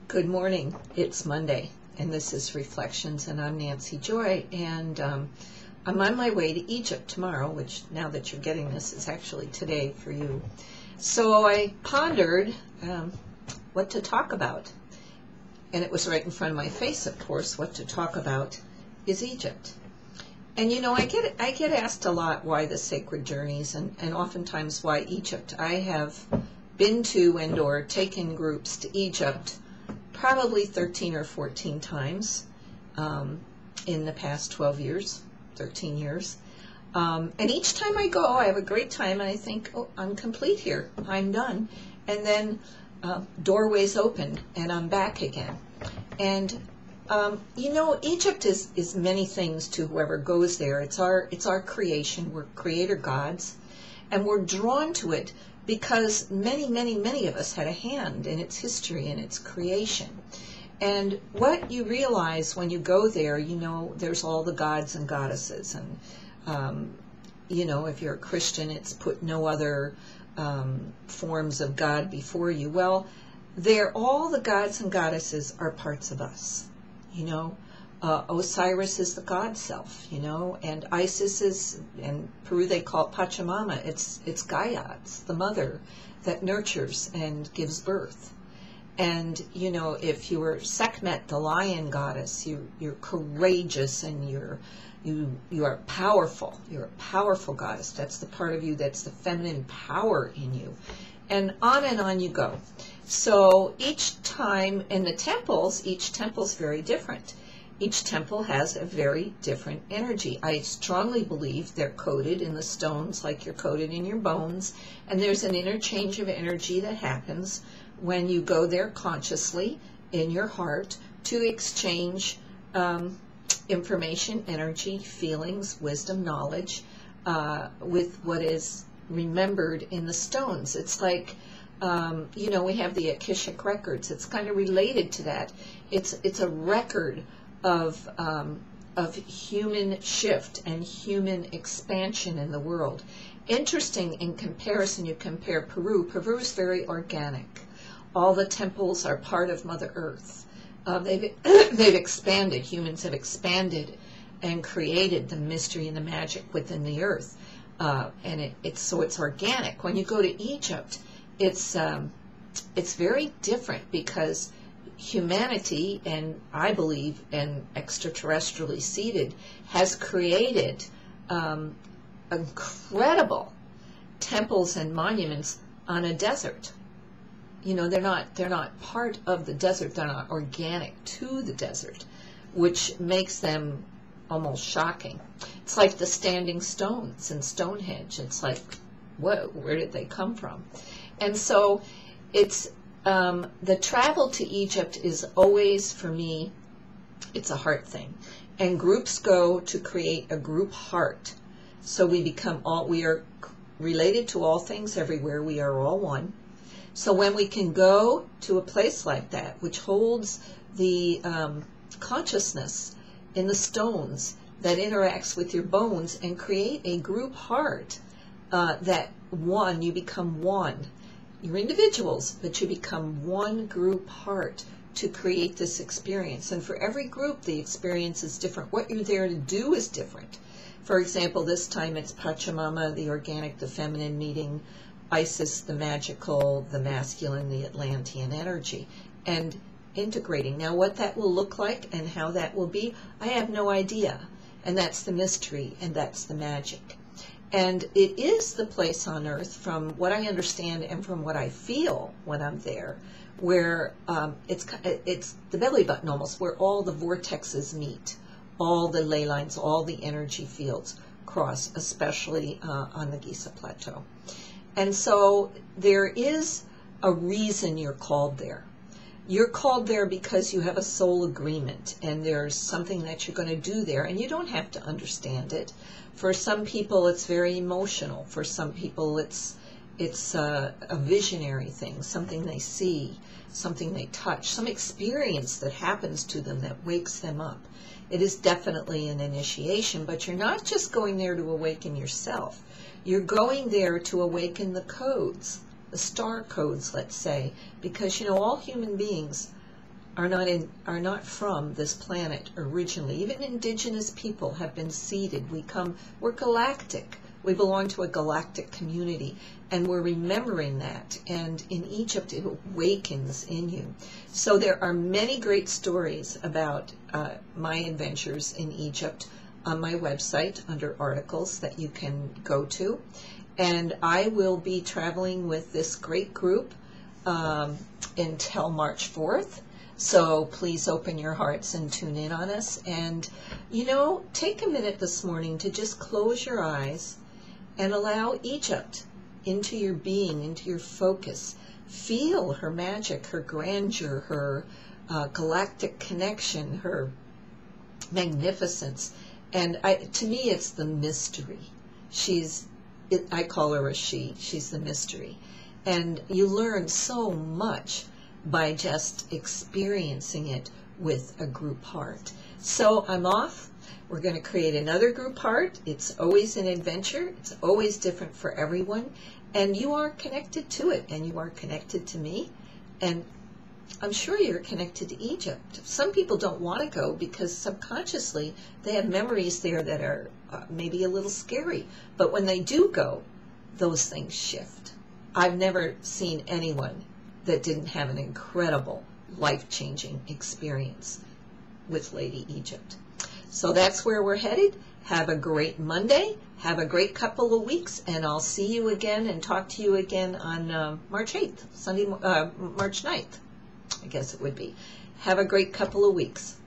Good morning. It's Monday, and this is Reflections, and I'm Nancy Joy, and I'm on my way to Egypt tomorrow, which now that you're getting this is actually today for you. So I pondered what to talk about, and it was right in front of my face, of course. What to talk about is Egypt. And you know, I get asked a lot why the sacred journeys, and oftentimes why Egypt. I have been to and or taken groups to Egypt probably 13 or 14 times in the past 12 years, 13 years. And each time I go, I have a great time, and I think, oh, I'm complete here. I'm done. And then doorways open, and I'm back again. And you know, Egypt is many things to whoever goes there. It's our creation. We're creator gods, and we're drawn to it because many of us had a hand in its history and its creation. And what you realize when you go there, you know, there's all the gods and goddesses, and you know, if you're a Christian, it's put no other forms of God before you. Well, all the gods and goddesses are parts of us. You know, Osiris is the God self, you know, and Isis is, in Peru they call it Pachamama. It's Gaia, it's the mother that nurtures and gives birth. And, you know, if you were Sekhmet, the lion goddess, you're courageous, and you are powerful. You're a powerful goddess. That's the part of you that's the feminine power in you. And on you go. So each time in the temples, each temple's very different. Each temple has a very different energy. I strongly believe they're coded in the stones like you're coded in your bones, and there's an interchange of energy that happens when you go there consciously in your heart to exchange information, energy, feelings, wisdom, knowledge with what is remembered in the stones. It's like, you know, we have the Akashic records. It's kind of related to that. It's a record of human shift and human expansion in the world. Interesting in comparison, you compare Peru. Peru is very organic. All the temples are part of Mother Earth. They've expanded. Humans have expanded and created the mystery and the magic within the earth. And it's organic. When you go to Egypt, it's very different because humanity, and I believe, and extraterrestrially seeded, has created incredible temples and monuments on a desert. You know, they're not part of the desert. They're not organic to the desert, which makes them almost shocking. It's like the standing stones in Stonehenge. It's like, whoa, where did they come from? And so it's the travel to Egypt is always, for me, it's a heart thing. And groups go to create a group heart. So we are related to all things everywhere. We are all one. So when we can go to a place like that, which holds the consciousness in the stones that interacts with your bones, and create a group heart, that one, you become one. You're individuals, but you become one group heart to create this experience. And for every group, the experience is different. What you're there to do is different. For example, this time it's Pachamama, the organic, the feminine, meeting Isis, the magical, the masculine, the Atlantean energy, and integrating. Now, what that will look like and how that will be, I have no idea. And that's the mystery, and that's the magic. And it is the place on earth, from what I understand and from what I feel when I'm there, where it's the belly button almost, where all the vortexes meet, all the ley lines, all the energy fields cross, especially on the Giza Plateau. And so there is a reason you're called there. You're called there because you have a soul agreement, and there's something that you're going to do there, and you don't have to understand it. For some people, it's very emotional. For some people, it's a visionary thing, something they see, something they touch, some experience that happens to them that wakes them up. It is definitely an initiation, but you're not just going there to awaken yourself. You're going there to awaken the codes, the star codes, let's say, because, you know, all human beings are not from this planet originally. Even indigenous people have been seeded. We're galactic. We belong to a galactic community, and we're remembering that. And in Egypt, it awakens in you. So there are many great stories about my adventures in Egypt on my website under articles that you can go to. And I will be traveling with this great group until March 4th. So please open your hearts and tune in on us. And, take a minute this morning to just close your eyes and allow Egypt into your being, into your focus. Feel her magic, her grandeur, her galactic connection, her magnificence. And to me, it's the mystery. I call her a she. She's the mystery. And you learn so much by just experiencing it with a group heart. So I'm off. We're going to create another group heart. It's always an adventure. It's always different for everyone. And you are connected to it, and you are connected to me. And I'm sure you're connected to Egypt. Some people don't want to go because subconsciously they have memories there that are maybe a little scary. But when they do go, those things shift. I've never seen anyone that didn't have an incredible, life-changing experience with Lady Egypt. So that's where we're headed. Have a great Monday. Have a great couple of weeks, and I'll see you again and talk to you again on March 8th, March 9th, I guess it would be. Have a great couple of weeks.